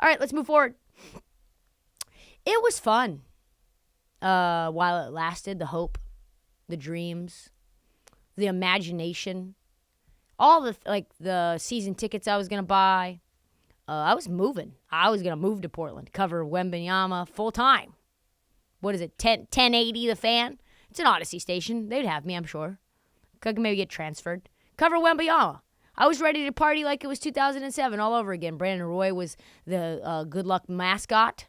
All right, let's move forward. It was fun while it lasted. The hope, the dreams, the imagination, all the season tickets I was going to buy. I was moving. I was going to move to Portland, cover Wembanyama full time. What is it, 1080 The Fan? It's an Odyssey station. They'd have me, I'm sure. Could maybe get transferred. Cover Wembanyama. I was ready to party like it was 2007 all over again. Brandon Roy was the good luck mascot.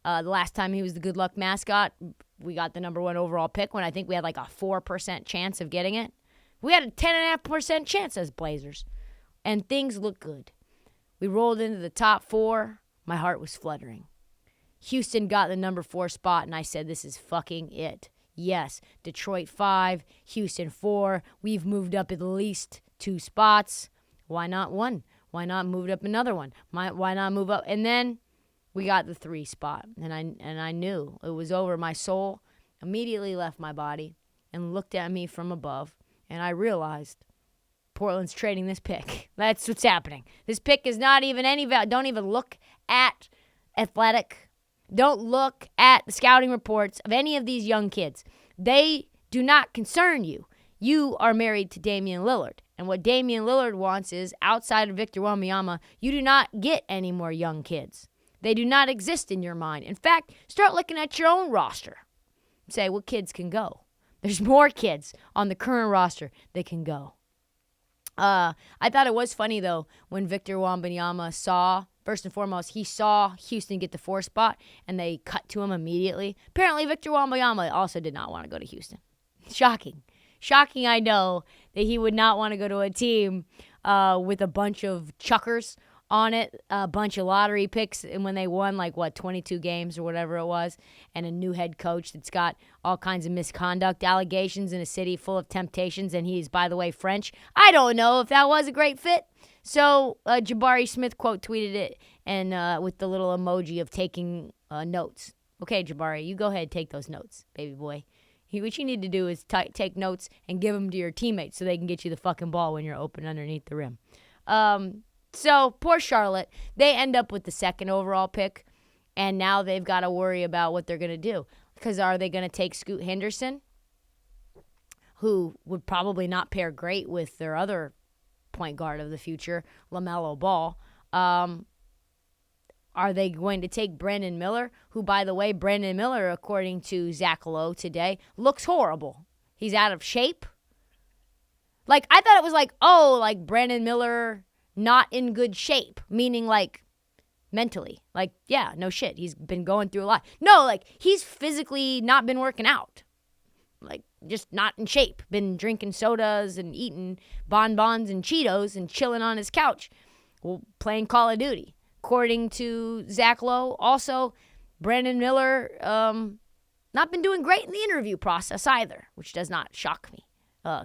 The last time he was the good luck mascot, we got the number 1 overall pick when I think we had like a 4% chance of getting it. We had a 10.5% chance as Blazers. And things looked good. We rolled into the top 4. My heart was fluttering. Houston got the number 4 spot, and I said, this is fucking it. Yes, Detroit 5, Houston 4. We've moved up at least 2 spots. Why not 1? Why not move up another one? Why not move up? And then we got the 3 spot, and I knew it was over. My soul immediately left my body and looked at me from above, and I realized Portland's trading this pick. That's what's happening. This pick is not even any value. Don't even look at Athletic. Don't look at the scouting reports of any of these young kids. They do not concern you. You are married to Damian Lillard. And what Damian Lillard wants is, outside of Victor Wembanyama, you do not get any more young kids. They do not exist in your mind. In fact, start looking at your own roster. Say, what kids can go? There's more kids on the current roster that can go. I thought it was funny, though, when Victor Wembanyama saw, first and foremost, he saw Houston get the 4 spot, and they cut to him immediately. Apparently, Victor Wembanyama also did not want to go to Houston. Shocking. Shocking, I know, that he would not want to go to a team with a bunch of chuckers on it, a bunch of lottery picks, and when they won, 22 games or whatever it was, and a new head coach that's got all kinds of misconduct allegations in a city full of temptations, and he's, by the way, French. I don't know if that was a great fit. So Jabari Smith quote tweeted it, and with the little emoji of taking notes. Okay, Jabari, you go ahead, take those notes, baby boy. What you need to do is take notes and give them to your teammates so they can get you the fucking ball when you're open underneath the rim. So, poor Charlotte. They end up with the 2nd overall pick, and now they've got to worry about what they're going to do. Because are they going to take Scoot Henderson, who would probably not pair great with their other point guard of the future, LaMelo Ball? Are they going to take Brandon Miller, who, by the way, Brandon Miller, according to Zach Lowe today, looks horrible. He's out of shape. I thought it was Brandon Miller not in good shape, meaning mentally. Yeah, no shit. He's been going through a lot. No, he's physically not been working out. Just not in shape. Been drinking sodas and eating bonbons and Cheetos and chilling on his couch playing Call of Duty. According to Zach Lowe, also, Brandon Miller not been doing great in the interview process either, which does not shock me,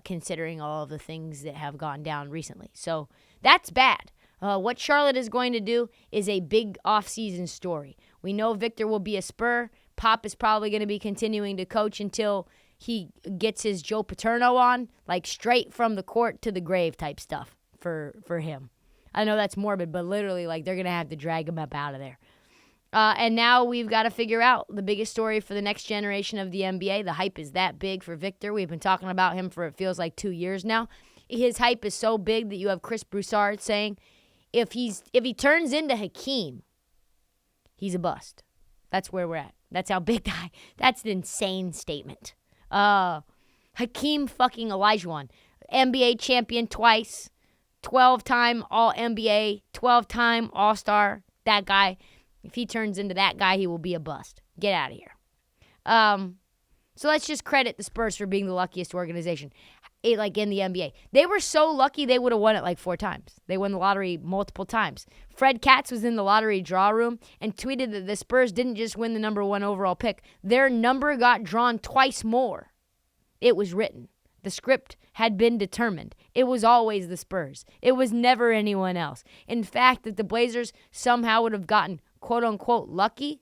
considering all of the things that have gone down recently. So that's bad. What Charlotte is going to do is a big offseason story. We know Victor will be a Spur. Pop is probably going to be continuing to coach until he gets his Joe Paterno on, straight from the court to the grave type stuff for him. I know that's morbid, but literally, they're going to have to drag him up out of there. And now we've got to figure out the biggest story for the next generation of the NBA. The hype is that big for Victor. We've been talking about him for, it feels like, 2 years now. His hype is so big that you have Chris Broussard saying if he turns into Hakeem, he's a bust. That's where we're at. That's how big that's an insane statement. Hakeem fucking Olajuwon, NBA champion twice, 12-time All-NBA, 12-time All-Star. That guy, if he turns into that guy, he will be a bust. Get out of here. So let's just credit the Spurs for being the luckiest organization. In the NBA. They were so lucky they would have won it 4 times. They won the lottery multiple times. Fred Katz was in the lottery draw room and tweeted that the Spurs didn't just win the number 1 overall pick. Their number got drawn twice more. It was written. The script had been determined. It was always the Spurs. It was never anyone else. In fact, that the Blazers somehow would have gotten quote-unquote lucky,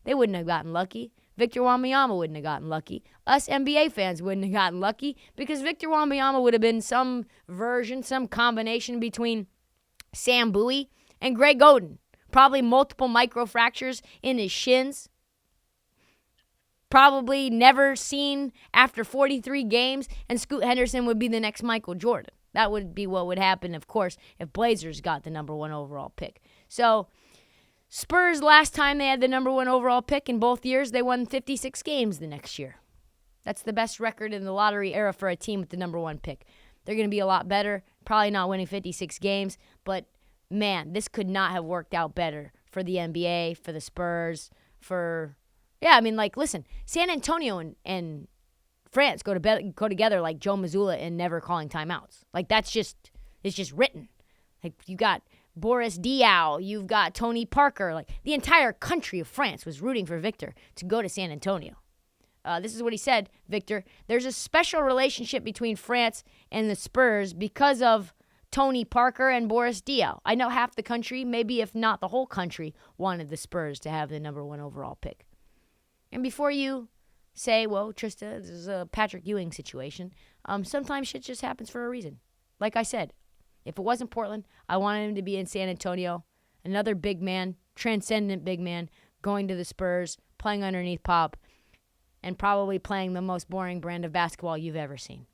they wouldn't have gotten lucky. Victor Wembanyama wouldn't have gotten lucky. Us NBA fans wouldn't have gotten lucky because Victor Wembanyama would have been some version, some combination between Sam Bowie and Greg Oden. Probably multiple microfractures in his shins. Probably never seen after 43 games, and Scoot Henderson would be the next Michael Jordan. That would be what would happen, of course, if Blazers got the number 1 overall pick. So, Spurs, last time they had the number 1 overall pick in both years, they won 56 games the next year. That's the best record in the lottery era for a team with the number 1 pick. They're going to be a lot better, probably not winning 56 games, but man, this could not have worked out better for the NBA, for the Spurs, listen, San Antonio and France go together like Joe Mazzulla and never calling timeouts. Like, it's just written. Like, you got Boris Diaw, you've got Tony Parker. Like, the entire country of France was rooting for Victor to go to San Antonio. This is what he said, Victor. There's a special relationship between France and the Spurs because of Tony Parker and Boris Diaw. I know half the country, maybe if not the whole country, wanted the Spurs to have the number 1 overall pick. And before you say, well, Trysta, this is a Patrick Ewing situation, sometimes shit just happens for a reason. Like I said, if it wasn't Portland, I wanted him to be in San Antonio. Another big man, transcendent big man, going to the Spurs, playing underneath Pop, and probably playing the most boring brand of basketball you've ever seen.